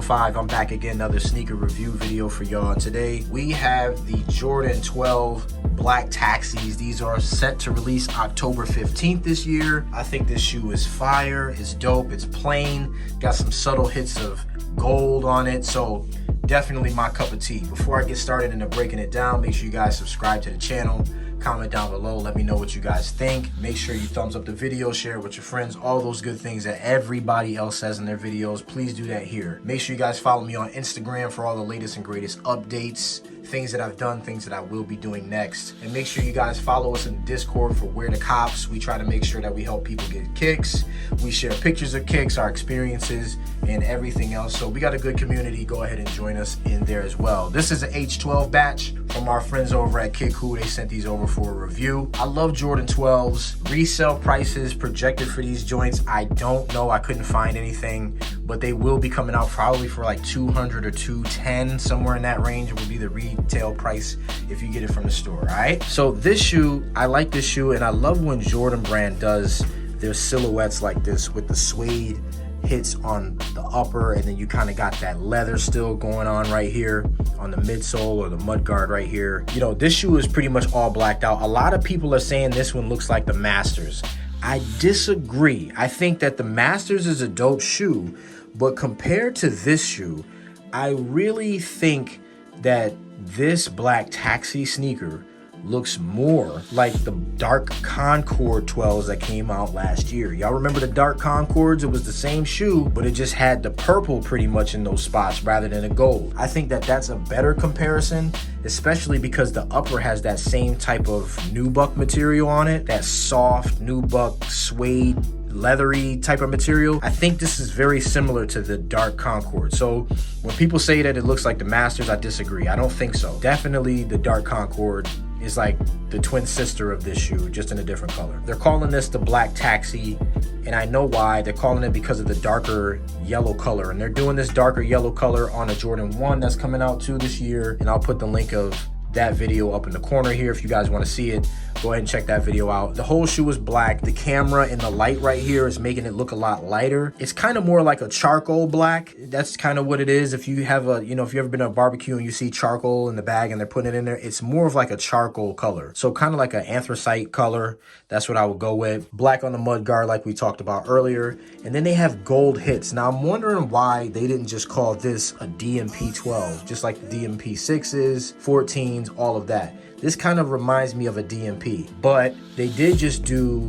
515. I'm back again, another sneaker review video for y'all. Today we have the Jordan 12 Black Taxis. These are set to release October 15th this year. I think this shoe is fire, it's dope, it's plain, got some subtle hits of gold on it, so definitely my cup of tea. Before I get started into breaking it down, make sure you guys subscribe to the channel. Comment down below, let me know what you guys think. Make sure you thumbs up the video, share it with your friends, all those good things that everybody else says in their videos. Please do that here. Make sure you guys follow me on Instagram for all the latest and greatest updates, things that I've done, things that I will be doing next. And make sure you guys follow us in Discord for Where the Cops. We try to make sure that we help people get kicks. We share pictures of kicks, our experiences, and everything else. So we got a good community. Go ahead and join us in there as well. This is an H12 batch from our friends over at Kick Who. They sent these over for a review. I love Jordan 12s. Resale prices projected for these joints, I don't know. I couldn't find anything, but they will be coming out probably for like 200 or 210, somewhere in that range will be the retail price if you get it from the store. All right, so this shoe, I like this shoe, and I love when Jordan brand does their silhouettes like this with the suede hits on the upper, and then you kind of got that leather still going on right here on the midsole or the mud guard right here. You know, this shoe is pretty much all blacked out. A lot of people are saying this one looks like the Masters. I disagree. I think that the Masters is a dope shoe, but compared to this shoe, I really think that this Black Taxi sneaker looks more like the dark Concord 12s that came out last year. Y'all remember the dark Concords? It was the same shoe, but it just had the purple pretty much in those spots rather than the gold. I think that that's a better comparison, especially because the upper has that same type of nubuck material on it, that soft nubuck suede leathery type of material. I think this is very similar to the dark Concord. So when people say that it looks like the Masters, I disagree. I don't think so. Definitely the dark Concord is like the twin sister of this shoe, just in a different color. They're calling this the Black Taxi, and I know why. They're calling it because of the darker yellow color, and they're doing this darker yellow color on a Jordan 1 that's coming out too this year, and I'll put the link of that video up in the corner here if you guys want to see it. Go ahead and check that video out. The whole shoe is black. The camera and the light right here is making it look a lot lighter. It's kind of more like a charcoal black. That's kind of what it is. If you have a, you know, if you've ever been to a barbecue and you see charcoal in the bag and they're putting it in there, it's more of like a charcoal color. So kind of like an anthracite color. That's what I would go with. Black on the mud guard like we talked about earlier. And then they have gold hits. Now I'm wondering why they didn't just call this a DMP 12, just like the DMP 6s, 14s, all of that. This kind of reminds me of a DMP, but they did just do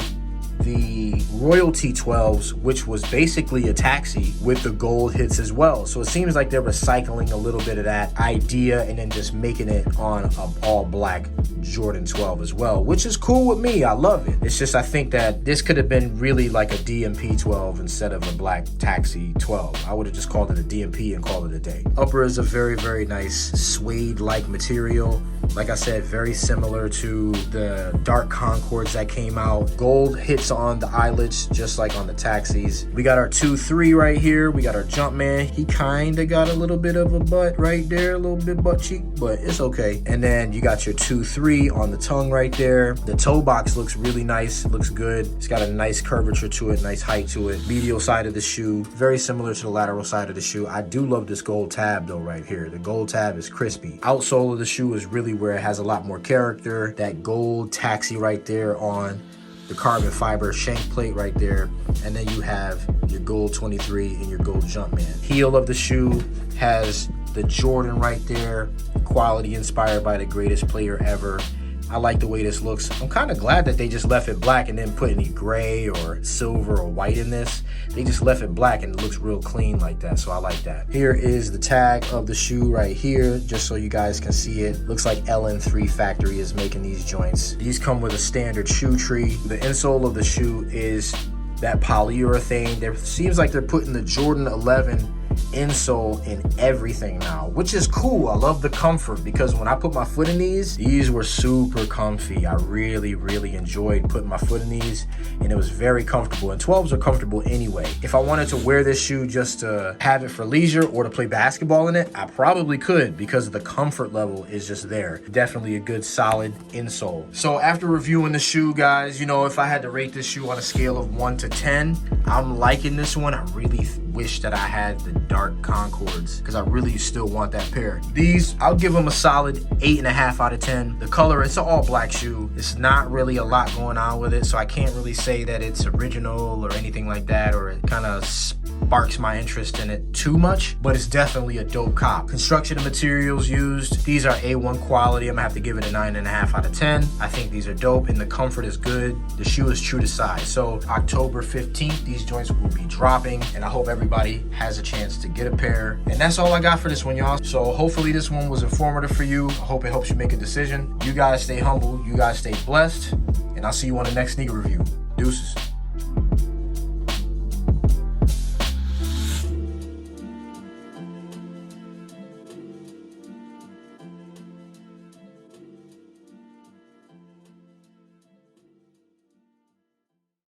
the Royalty 12s, which was basically a taxi with the gold hits as well. So it seems like they're recycling a little bit of that idea and then just making it on an all black Jordan 12 as well, which is cool with me. I love it. It's just, I think that this could have been really like a DMP 12 instead of a Black Taxi 12. I would have just called it a DMP and called it a day. Upper is a very, very nice suede-like material. Like I said, very similar to the dark Concords that came out. Gold hits on the eyelets, just like on the Taxis. We got our 2-3 right here. We got our Jumpman. He kind of got a little bit of a butt right there, a little bit butt cheek, but it's okay. And then you got your 2-3 on the tongue right there. The toe box looks really nice. It looks good. It's got a nice curvature to it, nice height to it. Medial side of the shoe, very similar to the lateral side of the shoe. I do love this gold tab though right here. The gold tab is crispy. Outsole of the shoe is really where it has a lot more character. That gold Taxi right there on the carbon fiber shank plate right there, and then you have your gold 23 and your gold Jumpman. Heel of the shoe has the Jordan right there, quality inspired by the greatest player ever. I like the way this looks. I'm kind of glad that they just left it black and didn't put any gray or silver or white in this. They just left it black and it looks real clean like that, so I like that. Here is the tag of the shoe right here, just so you guys can see it. Looks like LN3 Factory is making these joints. These come with a standard shoe tree. The insole of the shoe is that polyurethane. There seems like they're putting the Jordan 11 insole in everything now, which is cool. I love the comfort, because when I put my foot in these were super comfy. I really enjoyed putting my foot in these, and it was very comfortable, and 12s are comfortable anyway. If I wanted to wear this shoe just to have it for leisure or to play basketball in it, I probably could, because the comfort level is just there. Definitely a good solid insole. So after reviewing the shoe, guys, you know, if I had to rate this shoe on a scale of 1 to 10, I'm liking this one. I really wish that I had the dark Concords because I really still want that pair. These, I'll give them a solid 8.5 out of 10. The color, it's an all black shoe. It's not really a lot going on with it, so I can't really say that it's original or anything like that, or it kind of sparks my interest in it too much, but it's definitely a dope cop. Construction and materials used, these are A1 quality. I'm gonna have to give it a 9.5 out of 10. I think these are dope and the comfort is good. The shoe is true to size. So October 15th, these joints will be dropping, and I hope everybody has a chance to get a pair. And that's all I got for this one, y'all. So hopefully this one was informative for you. I hope it helps you make a decision. You guys stay humble, you guys stay blessed, and I'll see you on the next sneaker review. Deuces.